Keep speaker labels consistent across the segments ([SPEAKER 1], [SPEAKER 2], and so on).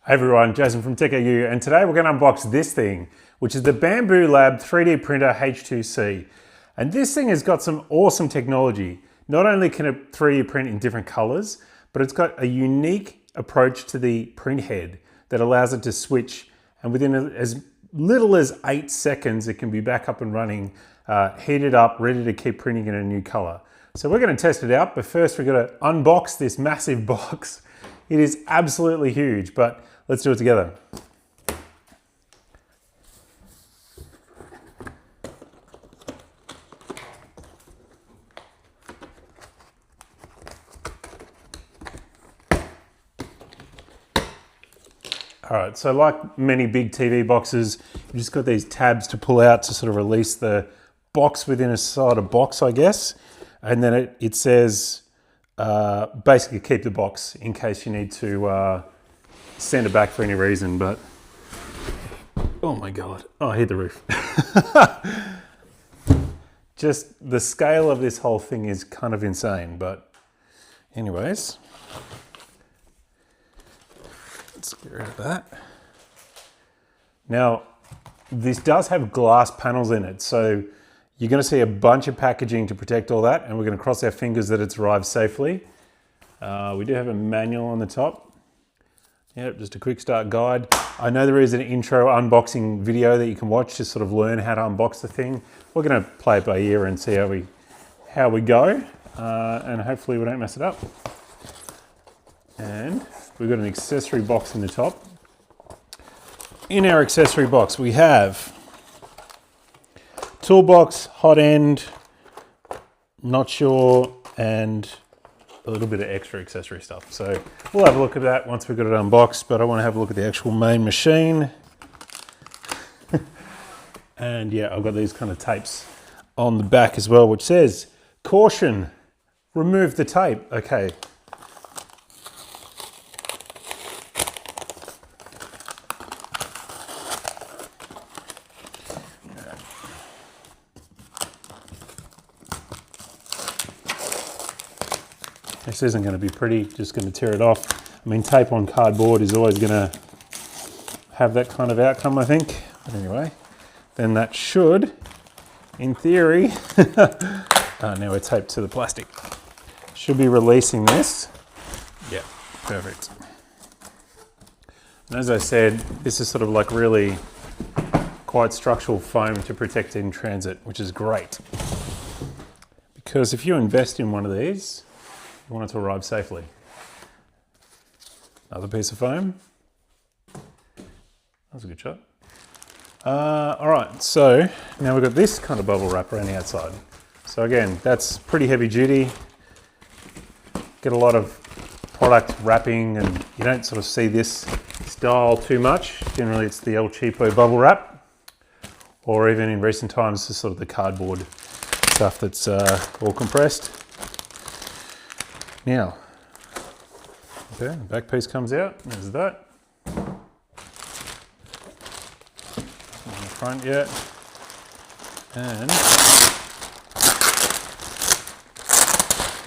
[SPEAKER 1] Hey everyone, Jason from TechAU, and today we're going to unbox this thing, which is the Bambu Lab 3D printer H2C. And this thing has got some awesome technology. Not only can it 3D print in different colors, but it's got a unique approach to the print head that allows it to switch, and within as little as 8 seconds, it can be back up and running, heated up, ready to keep printing in a new color. So we're going to test it out, but first we're going to unbox this massive box. It is absolutely huge, but let's do it together. All right, so like many big TV boxes, you just got these tabs to pull out to sort of release the box within a side of box, I guess. And then it says, basically keep the box in case you need to send it back for any reason, but oh my God, oh, I hit the roof. Just the scale of this whole thing is kind of insane, but anyways, let's get rid of that. Now, this does have glass panels in it, so you're going to see a bunch of packaging to protect all that, and we're going to cross our fingers that it's arrived safely. We do have a manual on the top. Yep, just a quick start guide. I know there is an intro unboxing video that you can watch to sort of learn how to unbox the thing. We're going to play it by ear and see how we go, and hopefully we don't mess it up. And we've got an accessory box in the top. In our accessory box we have toolbox, Hotend, not sure, and a little bit of extra accessory stuff. So we'll have a look at that once we've got it unboxed, but I want to have a look at the actual main machine. And yeah, I've got these kind of tapes on the back as well, which says, caution, remove the tape. Okay. This isn't going to be pretty, just going to tear it off. I mean, tape on cardboard is always going to have that kind of outcome, I think. But anyway, then that should, in theory, now we're taped to the plastic. Should be releasing this. Yeah, perfect. And as I said, this is sort of like really quite structural foam to protect in transit, which is great. Because if you invest in one of these, you want it to arrive safely. Another piece of foam. That's a good shot. All right, so now we've got this kind of bubble wrap around the outside. So again, that's pretty heavy duty. Get a lot of product wrapping, and you don't sort of see this style too much. Generally it's the El Cheapo bubble wrap, or even in recent times, it's sort of the cardboard stuff that's all compressed. Now, okay, the back piece comes out, there's that. On the front yet. And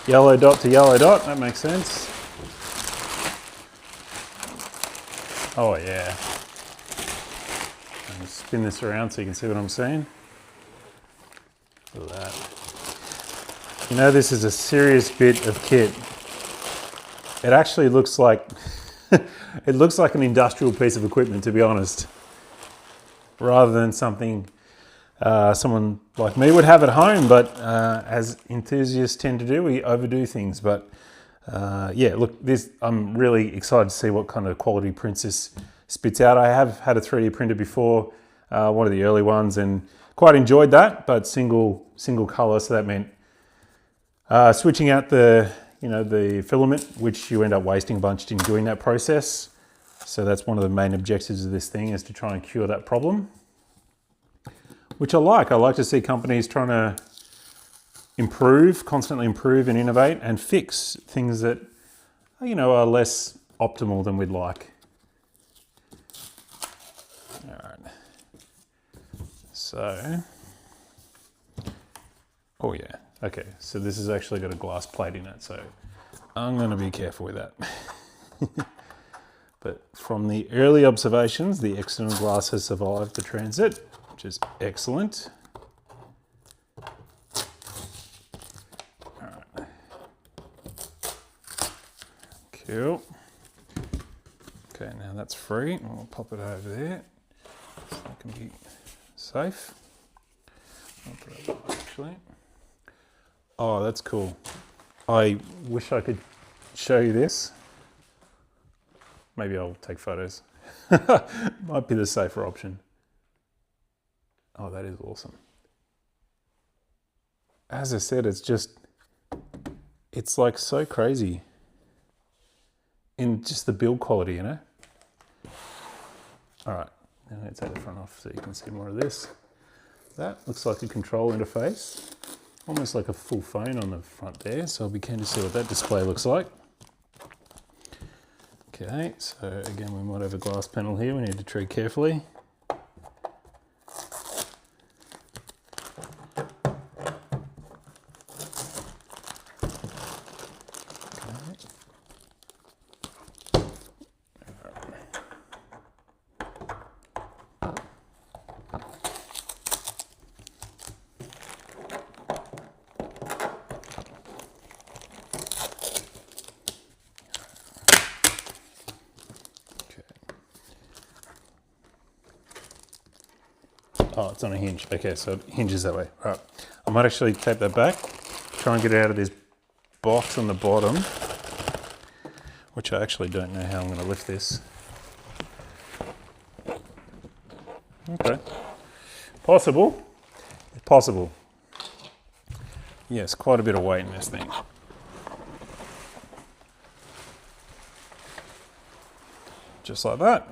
[SPEAKER 1] yellow dot to yellow dot, that makes sense. Oh yeah. I'm gonna spin this around so you can see what I'm saying. Look at that. You know, this is a serious bit of kit. It actually looks like, it looks like an industrial piece of equipment, to be honest, rather than something someone like me would have at home, but as enthusiasts tend to do, we overdo things. But yeah, look, I'm really excited to see what kind of quality prints this spits out. I have had a 3D printer before, one of the early ones, and quite enjoyed that, but single color, so that meant switching out the filament, which you end up wasting a bunch in doing that process. So that's one of the main objectives of this thing, is to try and cure that problem, which I like. I like to see companies trying to improve, constantly improve and innovate and fix things that, are less optimal than we'd like. All right. So, oh yeah. Okay, so this has actually got a glass plate in it, so I'm going to be careful with that. But from the early observations, the external glass has survived the transit, which is excellent. All right. Cool. Okay, now that's free. I'll pop it over there so it can be safe. I'll put it over, actually. Oh, that's cool. I wish I could show you this. Maybe I'll take photos. Might be the safer option. Oh, that is awesome. As I said, it's like so crazy in just the build quality, you know? All right, now let's take the front off so you can see more of this. That looks like a control interface, almost like a full phone on the front there. So I'll be keen to see what that display looks like. Okay, so again, we might have a glass panel here. We need to tread carefully. Oh, it's on a hinge. Okay, so it hinges that way. All right. I might actually tape that back, try and get it out of this box on the bottom, which I actually don't know how I'm going to lift this. Okay. Possible. It's possible. Yes, quite a bit of weight in this thing. Just like that.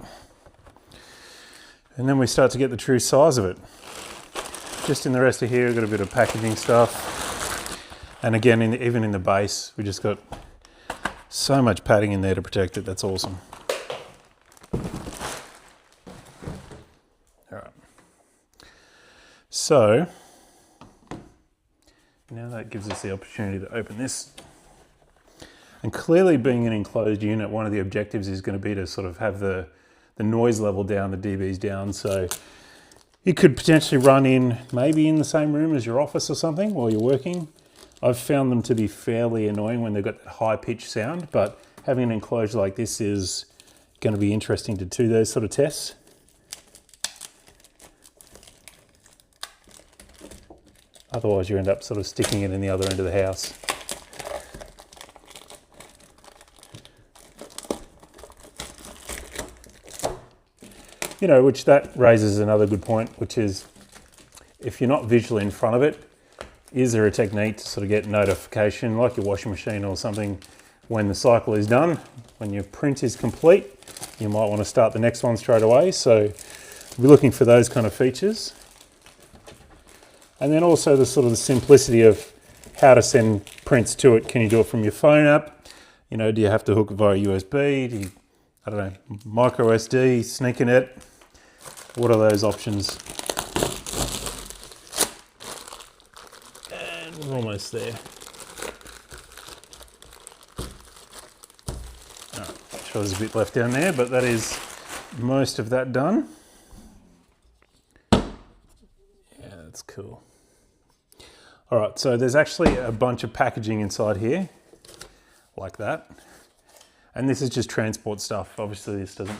[SPEAKER 1] And then we start to get the true size of it. Just in the rest of here, we've got a bit of packaging stuff. And again, even in the base, we just got so much padding in there to protect it. That's awesome. All right. So, now that gives us the opportunity to open this. And clearly being an enclosed unit, one of the objectives is going to be to sort of have the noise level down, the dBs down, so you could potentially run in maybe in the same room as your office or something while you're working. I've found them to be fairly annoying when they've got that high pitched sound, but having an enclosure like this is going to be interesting to do those sort of tests. Otherwise you end up sort of sticking it in the other end of the house. You know, which that raises another good point, which is if you're not visually in front of it, is there a technique to sort of get notification, like your washing machine or something, when the cycle is done, when your print is complete, you might want to start the next one straight away. So we're looking for those kind of features. And then also the sort of the simplicity of how to send prints to it. Can you do it from your phone app? You know, do you have to hook it via USB? Do you, I don't know, micro SD, sneakernet? What are those options? And we're almost there. All right, sure there's a bit left down there, but that is most of that done. Yeah, that's cool. All right, so there's actually a bunch of packaging inside here, like that. And this is just transport stuff. Obviously this doesn't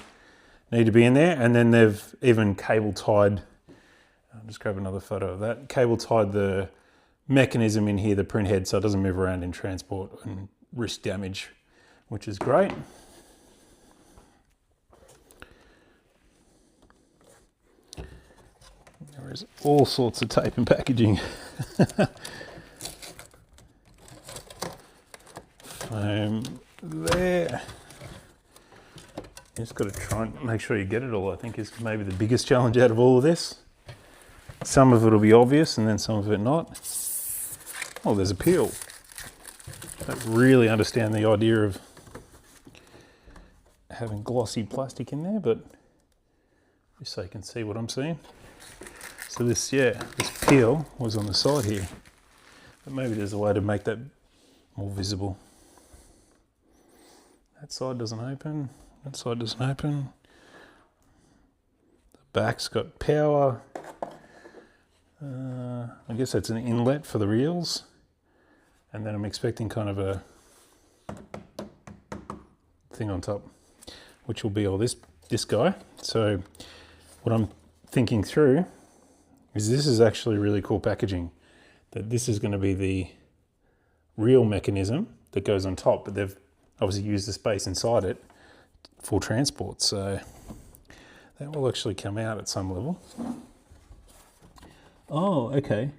[SPEAKER 1] need to be in there. And then they've even cable tied, I'll just grab another photo of that, cable tied the mechanism in here, the print head, so it doesn't move around in transport and risk damage, which is great. There is all sorts of tape and packaging. There. You just got to try and make sure you get it all, I think, is maybe the biggest challenge out of all of this. Some of it will be obvious and then some of it not. Oh, there's a peel. I don't really understand the idea of having glossy plastic in there, but just so you can see what I'm seeing. So this, yeah, this peel was on the side here, but maybe there's a way to make that more visible. That side doesn't open. That side doesn't open. The back's got power. I guess that's an inlet for the reels. And then I'm expecting kind of a thing on top, which will be all this guy. So what I'm thinking through is this is actually really cool packaging. That this is going to be the reel mechanism that goes on top, but they've obviously used the space inside it for transport. So that will actually come out at some level. Oh, okay.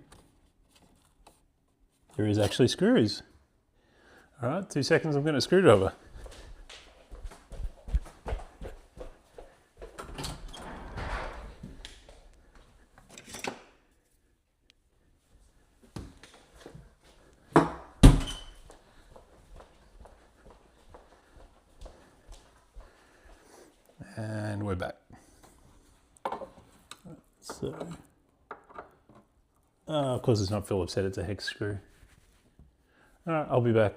[SPEAKER 1] There is actually screws. All right, 2 seconds, I'm going to screwdriver. And we're back. So, of course it's not Phillips head, it's a hex screw. All right, I'll be back.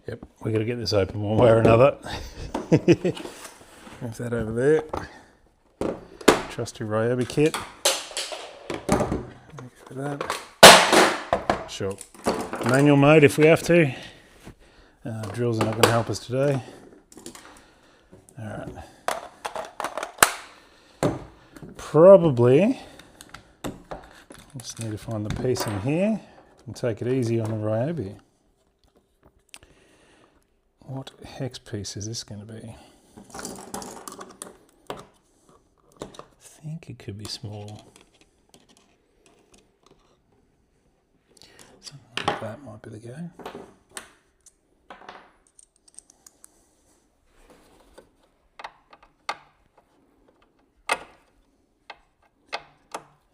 [SPEAKER 1] Yep, we got to get this open one way or another. Move that over there. Trusty Ryobi kit. For that. Sure. Manual mode if we have to. Drills are not going to help us today. All right. Probably. Just need to find the piece in here and take it easy on the Ryobi. What hex piece is this going to be? I think it could be small. Something like that might be the go.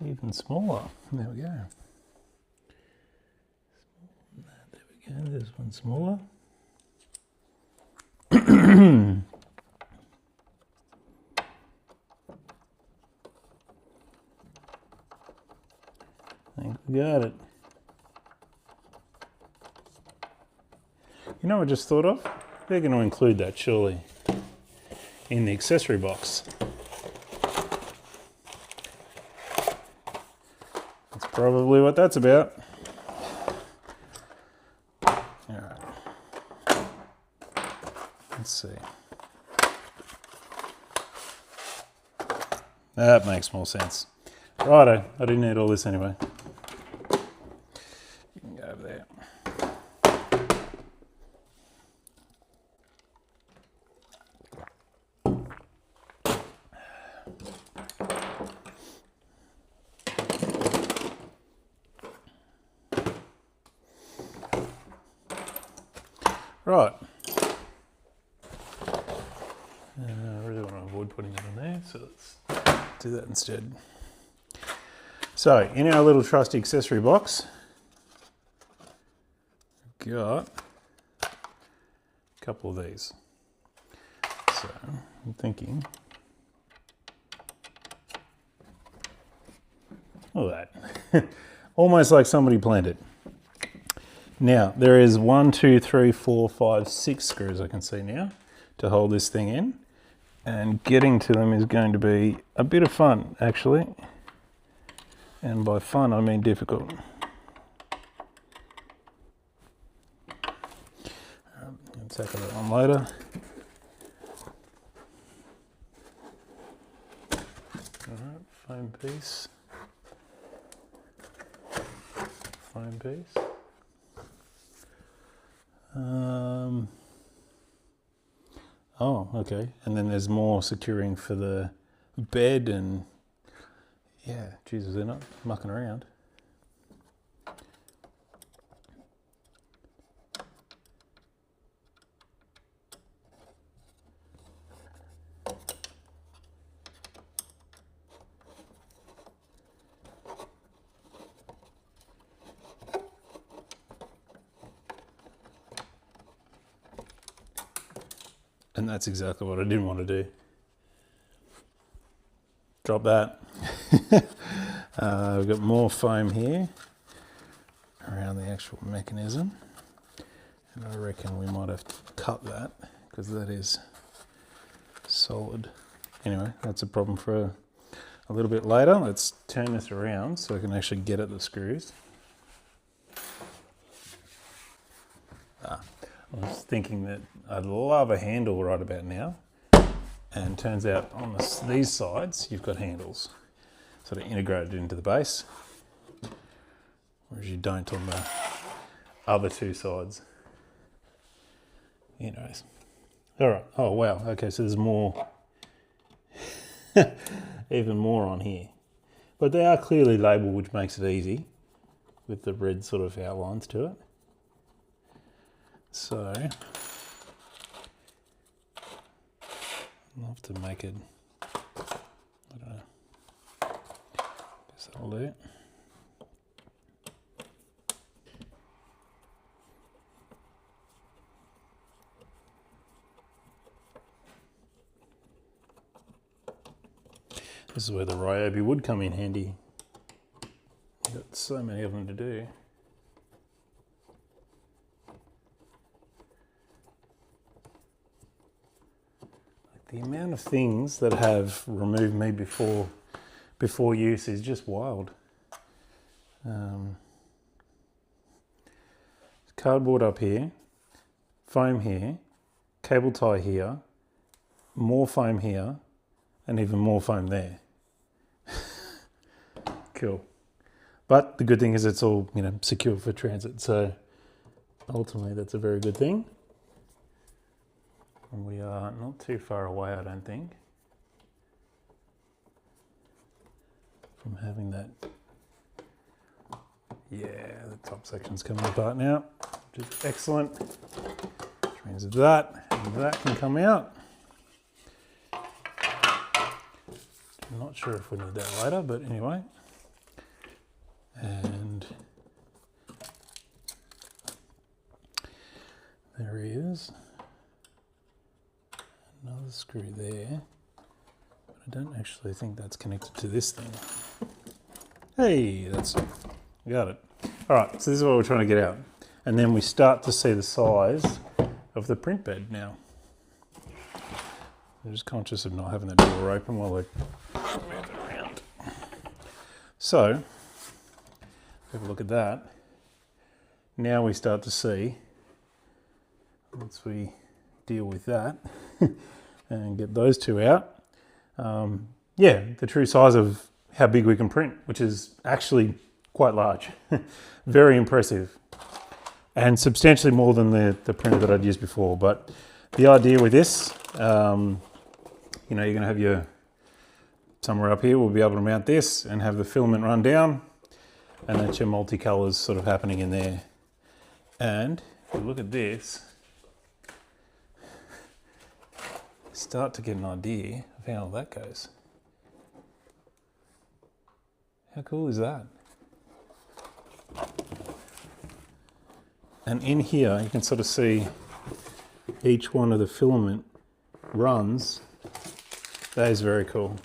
[SPEAKER 1] Even smaller. There we go. There we go. There's one smaller. I think we got it. You know what I just thought of? They're going to include that surely in the accessory box. That's probably what that's about. All right. Let's see. That makes more sense. Righto, I didn't need all this anyway. You can go over there. Right. I really want to avoid putting it on there, so let's do that instead. So, in our little trusty accessory box, we've got a couple of these. So, I'm thinking, look at that. Almost like somebody planned it. Now, there is 1, 2, 3, 4, 5, 6 screws I can see now to hold this thing in. And getting to them is going to be a bit of fun, actually. And by fun, I mean difficult. I'll tackle that one later. All right, foam piece. foam piece. Oh, okay. And then there's more securing for the bed and yeah, Jesus, they're not mucking around. And that's exactly what I didn't want to do. Drop that. We've got more foam here around the actual mechanism. And I reckon we might have to cut that because that is solid. Anyway, that's a problem for a little bit later. Let's turn this around so I can actually get at the screws. I was thinking that I'd love a handle right about now, and turns out on these sides you've got handles sort of integrated into the base, whereas you don't on the other two sides. Anyways, all right. Oh wow. Okay, so there's more, even more on here, but they are clearly labelled, which makes it easy with the red sort of outlines to it. So I'll have to make it, I don't know, guess that'll do it. This is where the Ryobi would come in handy. You've got so many of them to do. The amount of things that have removed me before use is just wild. Cardboard up here, foam here, cable tie here, more foam here, and even more foam there. Cool. But the good thing is it's all, you know, secure for transit. So ultimately that's a very good thing. And we are not too far away, I don't think, from having that. Yeah, the top section's coming apart now, which is excellent. Which means that and that can come out. I'm not sure if we need that later, but anyway. And there he is. Another screw there, but I don't actually think that's connected to this thing. Hey, that's it. Got it. All right, so this is what we're trying to get out. And then we start to see the size of the print bed now. I'm just conscious of not having the door open while I move it around. So, have a look at that. Now we start to see, once we deal with that and get those two out, yeah, the true size of how big we can print, which is actually quite large. Very impressive, and substantially more than the printer that I'd used before. But the idea with this, you know, you're going to have your, somewhere up here we'll be able to mount this and have the filament run down, and that's your multicolors sort of happening in there. And if you look at this, start to get an idea of how that goes. How cool is that? And in here you can sort of see each one of the filament runs. That is very cool.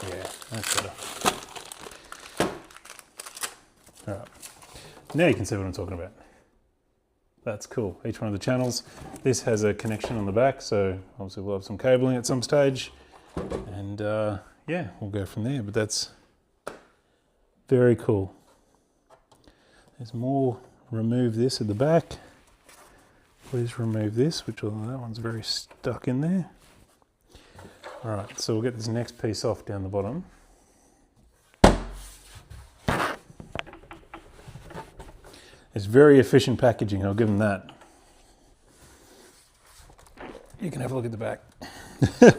[SPEAKER 1] Yeah, that's better. All right, now you can see what I'm talking about. That's cool. Each one of the channels. This has a connection on the back, so obviously we'll have some cabling at some stage, and yeah, we'll go from there. But that's very cool. There's more. Remove this at the back. please remove this, which that one's very stuck in there. All right, so we'll get this next piece off down the bottom. It's very efficient packaging, I'll give them that. You can have a look at the back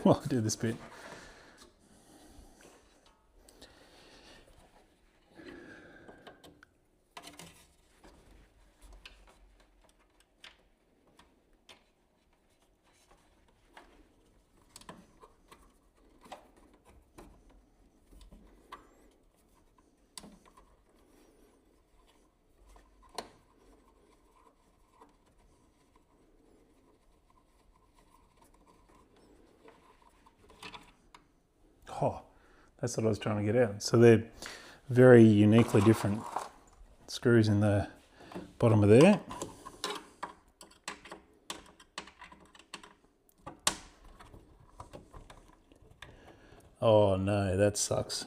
[SPEAKER 1] while I do this bit. Oh, that's what I was trying to get out. So they're very uniquely different screws in the bottom of there. Oh no, that sucks.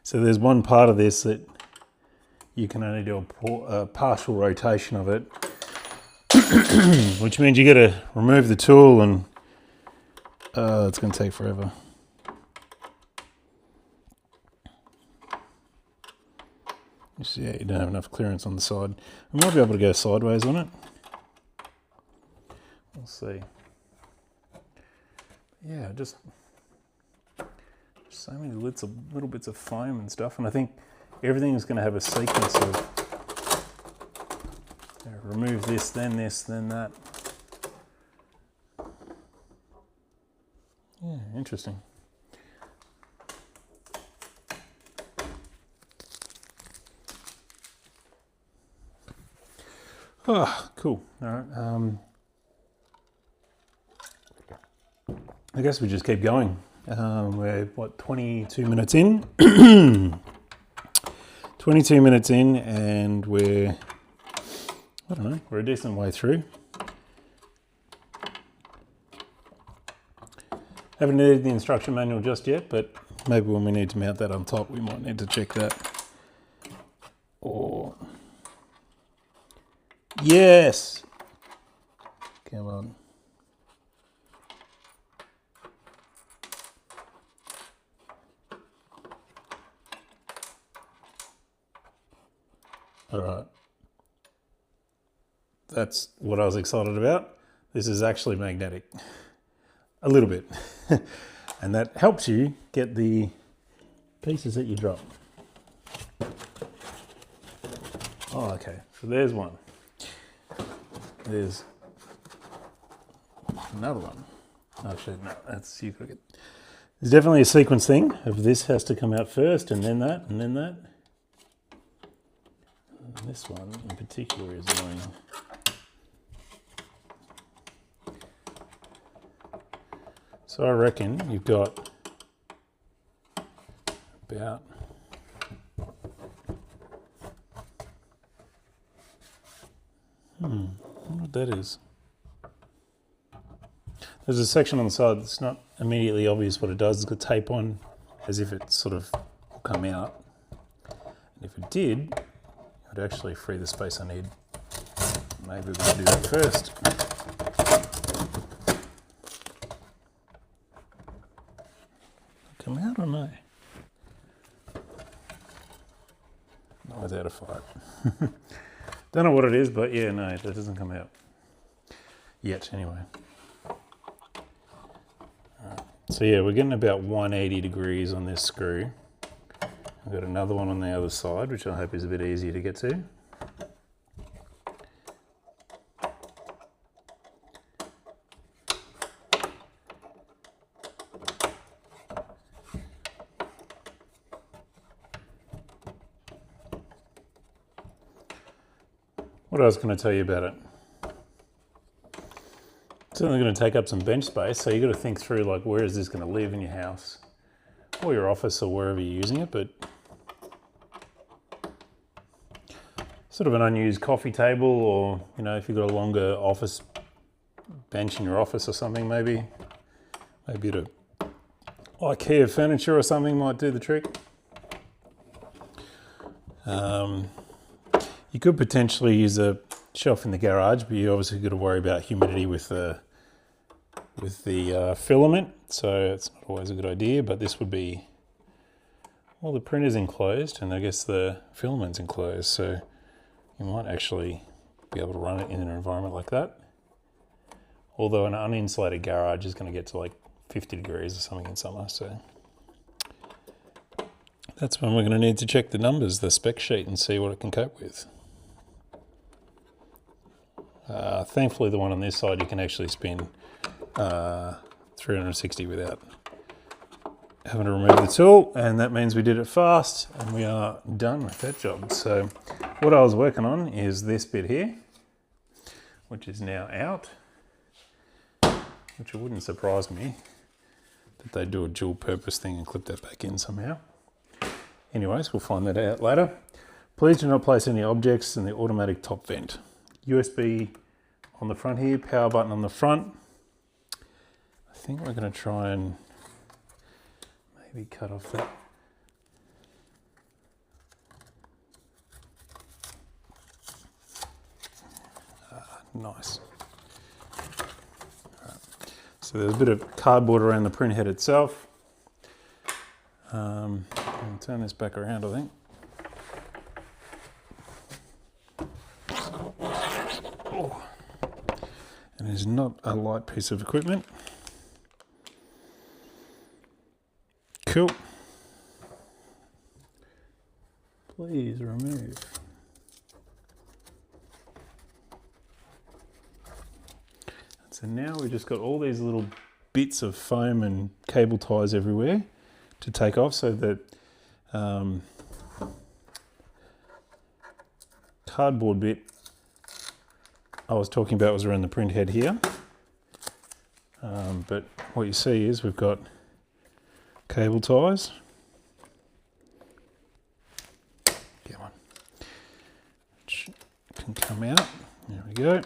[SPEAKER 1] So there's one part of this that you can only do a partial rotation of it, which means you got to remove the tool and it's going to take forever. You see, you don't have enough clearance on the side. We might be able to go sideways on it. We'll see. Yeah, just so many little bits of foam and stuff, and I think everything is going to have a sequence of remove this, then that. Yeah, interesting. Oh, cool. All right. I guess we just keep going. We're, what, 22 minutes in? 22 minutes in, and we're, I don't know, we're a decent way through. Haven't needed the instruction manual just yet, but maybe when we need to mount that on top, we might need to check that. Or... Yes! Come on. All right. That's what I was excited about. This is actually magnetic. A little bit. And that helps you get the pieces that you drop. Oh, okay. So there's one. There's another one. Actually, no, that's you could get. There's definitely a sequence thing of this has to come out first, and then that, and then that. And this one in particular is annoying. So I reckon you've got about I wonder what that is. There's a section on the side that's not immediately obvious what it does. It's got tape on as if it sort of will come out. And if it did, it would actually free the space I need. Maybe we can do that first. Come out or no? Not without a fight. Don't know what it is, but yeah, no, that doesn't come out. Yet, anyway. Right. So yeah, we're getting about 180 degrees on this screw. I've got another one on the other side, which I hope is a bit easier to get to. What else can I tell you about it? It's only going to take up some bench space, so you've got to think through like where is this going to live in your house or your office or wherever you're using it, but sort of an unused coffee table, or you know, if you've got a longer office bench in your office or something, maybe a IKEA furniture or something might do the trick. You could potentially use a shelf in the garage, but you obviously got to worry about humidity with the filament, so it's not always a good idea. But this would be, well, the printer's enclosed, and I guess the filament's enclosed, so you might actually be able to run it in an environment like that. Although an uninsulated garage is going to get to like 50 degrees or something in summer, so that's when we're going to need to check the numbers, the spec sheet, and see what it can cope with. Thankfully, the one on this side you can actually spin 360 without having to remove the tool, and that means we did it fast and we are done with that job. So what I was working on is this bit here, which is now out, which it wouldn't surprise me that they do a dual purpose thing and clip that back in somehow. Anyways, we'll find that out later. Please do not place any objects in the automatic top vent. USB on the front here, power button on the front. I think we're going to try and maybe cut off that. Nice. Right. So there's a bit of cardboard around the print head itself. I'll turn this back around, I think. Oh. And it's not a light piece of equipment. Cool. Please remove. So now we've just got all these little bits of foam and cable ties everywhere to take off, so that cardboard bit I was talking about was around the print head here. But what you see is we've got cable ties. Come on. Which can come out. There we go.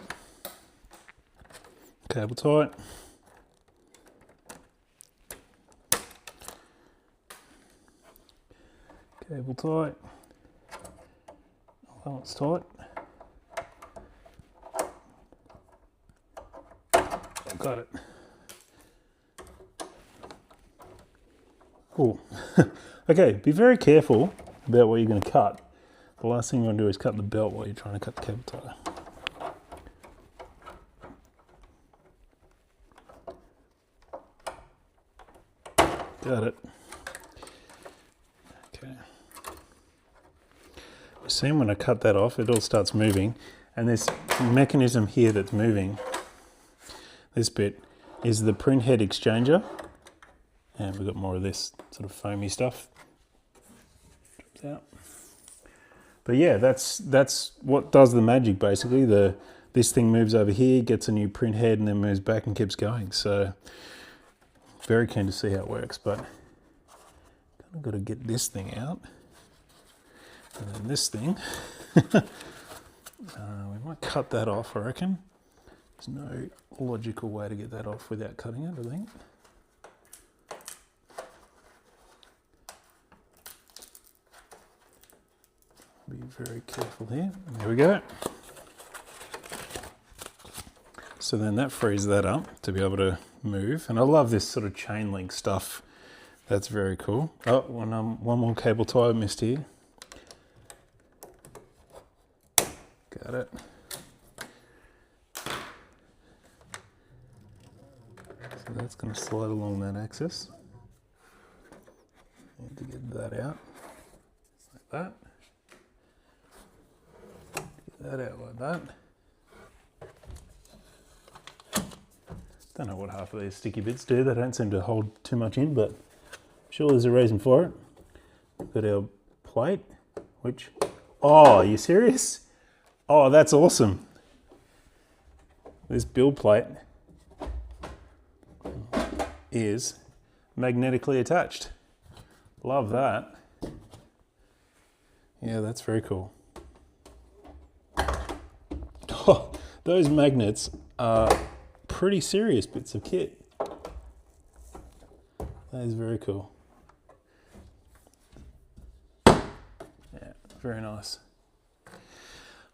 [SPEAKER 1] Cable tie. Cable tight. Oh, it's tight. Got it. Cool. Okay, be very careful about what you're going to cut. The last thing you want to do is cut the belt while you're trying to cut the cable tie. Got it. Okay. You see when I cut that off, it all starts moving, and this mechanism here that's moving, this bit, is the print head exchanger, and we've got more of this sort of foamy stuff. Drops out. But yeah, that's what does the magic basically. This thing moves over here, gets a new print head, and then moves back and keeps going. So very keen to see how it works, but kind of got to get this thing out, and then this thing. We might cut that off, I reckon. There's no logical way to get that off without cutting it, I think. Be very careful here. There we go. So then that frees that up to be able to move. And I love this sort of chain link stuff. That's very cool. Oh, one more cable tie I missed here. Got it. So that's going to slide along that axis. Need to get that out like that. Get that out like that. Don't know what half of these sticky bits do. They don't seem to hold too much in, but I'm sure there's a reason for it. We've got our plate, which, oh, are you serious? Oh, that's awesome. This build plate is magnetically attached. Love that. Yeah, that's very cool. Oh, those magnets are pretty serious bits of kit. That is very cool. Yeah, very nice.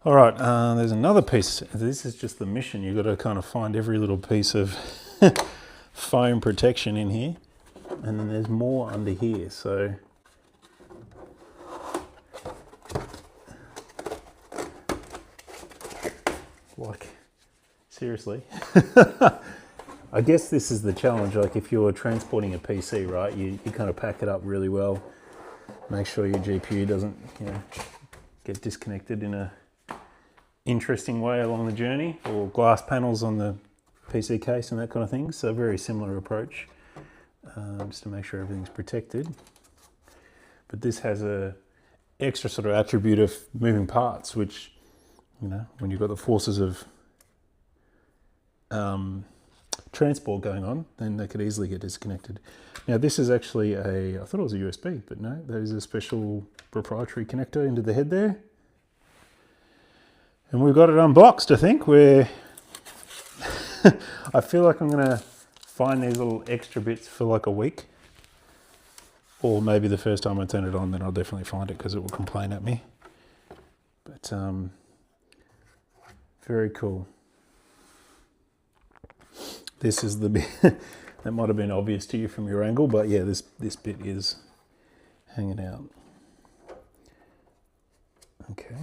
[SPEAKER 1] All right, there's another piece. This is just the mission. You've got to kind of find every little piece of foam protection in here. And then there's more under here, so. Like, seriously. I guess this is the challenge. Like if you're transporting a PC, right, you kind of pack it up really well. Make sure your GPU doesn't, get disconnected in a interesting way along the journey, or glass panels on the PC case and that kind of thing. So very similar approach, just to make sure everything's protected. But this has a extra sort of attribute of moving parts, which, when you've got the forces of transport going on, then they could easily get disconnected. Now this is actually I thought it was a USB, but no, that is a special proprietary connector into the head there. And we've got it unboxed, I think. I feel like I'm gonna find these little extra bits for like a week. Or maybe the first time I turn it on, then I'll definitely find it because it will complain at me. But very cool. This is the bit that might have been obvious to you from your angle, but yeah, this bit is hanging out. Okay.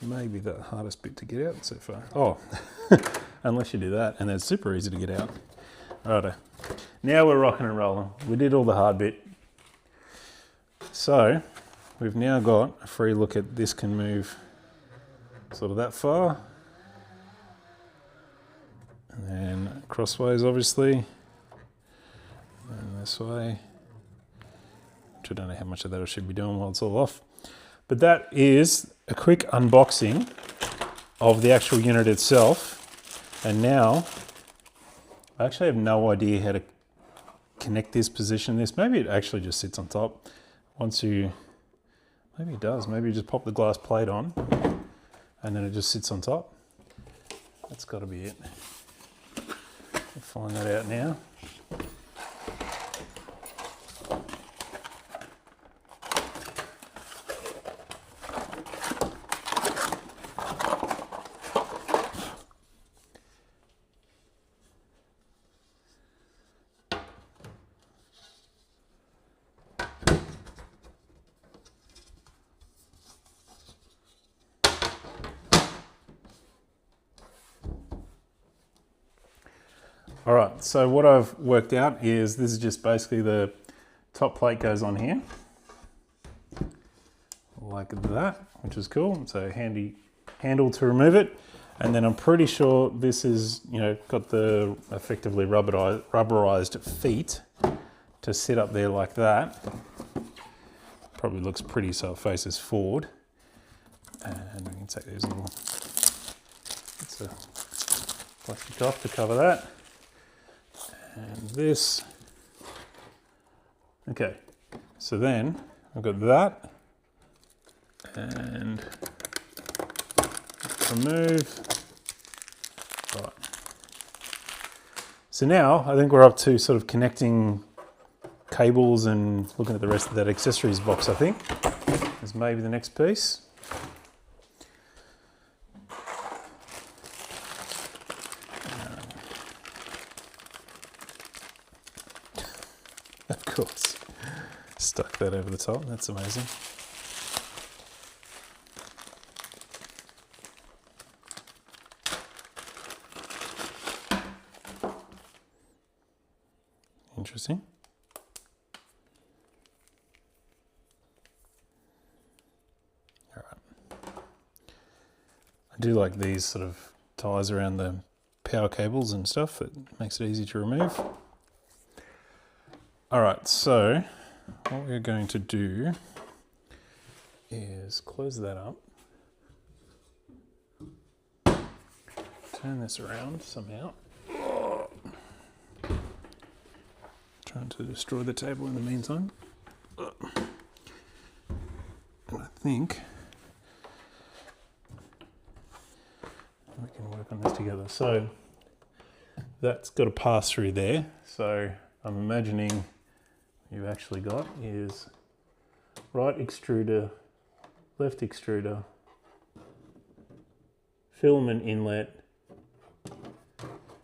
[SPEAKER 1] Maybe the hardest bit to get out so far. Oh, unless you do that, and it's super easy to get out. Righto. Now we're rocking and rolling. We did all the hard bit. So we've now got a free look at this can move sort of that far. And then crossways, obviously. And this way. Which I don't know how much of that I should be doing while it's all off. But that is a quick unboxing of the actual unit itself. And now, I actually have no idea how to connect this, position this. Maybe it actually just sits on top. Maybe it does. Maybe you just pop the glass plate on and then it just sits on top. That's got to be it. We'll find that out now. All right, so what I've worked out is this is just basically the top plate goes on here, like that, which is cool. It's a handy handle to remove it. And then I'm pretty sure this is, got the effectively rubberized feet to sit up there like that. Probably looks pretty so it faces forward. And we can take these little bits of plastic off to cover that. And this. Okay, so then I've got that and remove. Right. So now I think we're up to sort of connecting cables and looking at the rest of that accessories box, I think, is maybe the next piece. Of course, stuck that over the top. That's amazing. Interesting. All right. I do like these sort of ties around the power cables and stuff. It makes it easy to remove. All right, so what we're going to do is close that up, turn this around somehow, trying to destroy the table in the meantime, and I think we can work on this together. So that's got to pass through there, so I'm imagining you've actually got is right extruder, left extruder, filament inlet.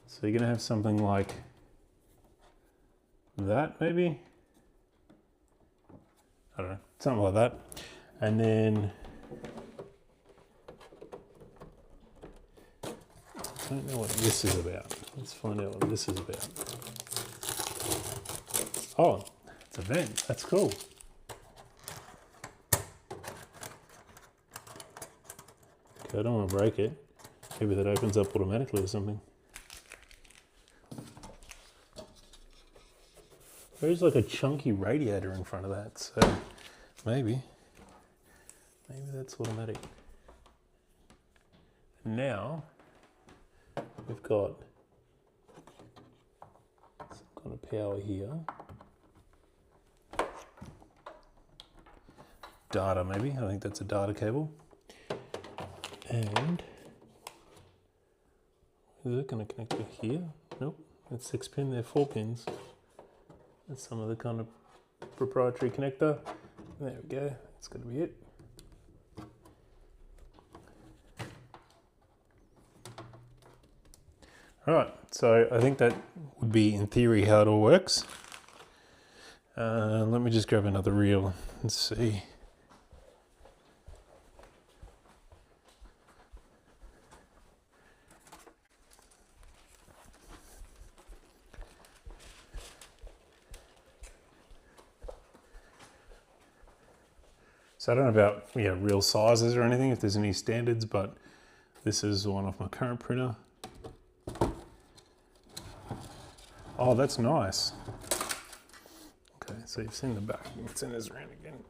[SPEAKER 1] So you're going to have something like that, maybe? I don't know, something like that. And then, I don't know what this is about. Let's find out what this is about. Oh, it's a vent, that's cool. Okay, I don't want to break it. Maybe that opens up automatically or something. There's like a chunky radiator in front of that, so maybe that's automatic. Now we've got some kind of power here. Data maybe, I think that's a data cable. And is it going to connect to here? Nope, it's 6 pin, they're 4 pins. That's some of the kind of proprietary connector. There we go, that's going to be it. All right, so I think that would be in theory how it all works. Let me just grab another reel and see. So I don't know about real sizes or anything, if there's any standards, but this is one off my current printer. Oh, that's nice. Okay, so you've seen the back. Let's send this around again.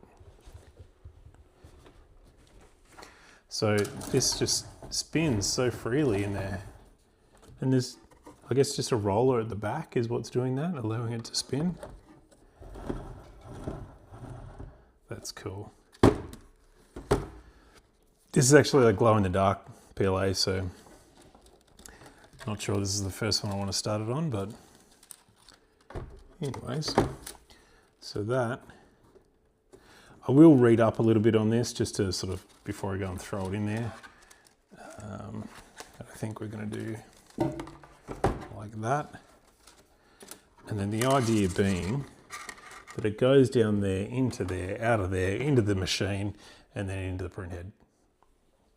[SPEAKER 1] So this just spins so freely in there. And there's, I guess, just a roller at the back is what's doing that, allowing it to spin. That's cool. This is actually a glow-in-the-dark PLA, so not sure this is the first one I want to start it on, but anyways, so that, I will read up a little bit on this just to sort of, before I go and throw it in there. I think we're going to do like that. And then the idea being that it goes down there, into there, out of there, into the machine, and then into the print head.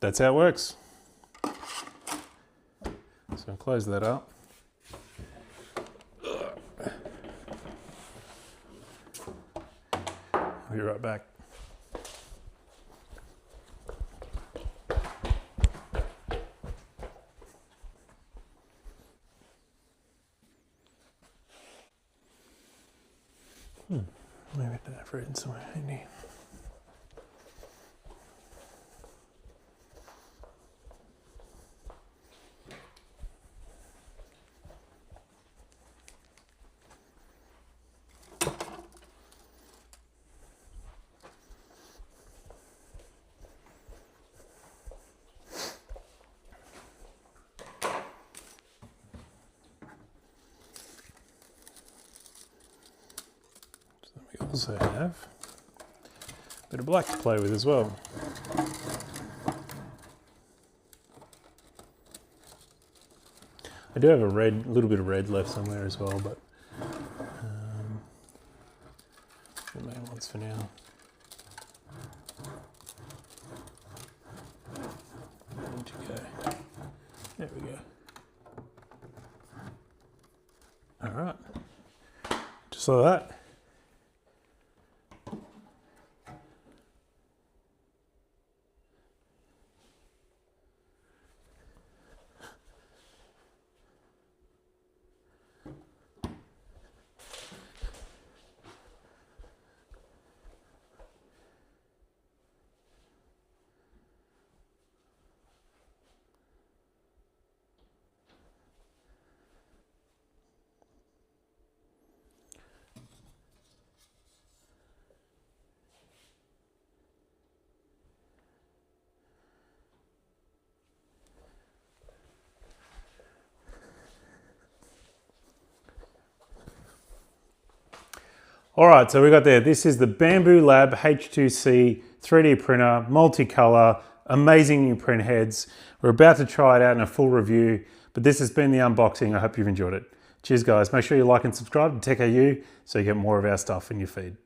[SPEAKER 1] That's how it works. So I'll close that up. I'll be right back. Maybe I have it written somewhere handy. Also have a bit of black to play with as well. I do have a little bit of red left somewhere as well, but the main ones for now. Where did you go? There we go. All right, just like that. All right, so we got there. This is the Bambu Lab H2C 3D printer, multicolor, Amazing new print heads. We're about to try it out in a full review, but this has been the unboxing. I hope you've enjoyed it. Cheers guys. Make sure you like and subscribe to TechAU so you get more of our stuff in your feed.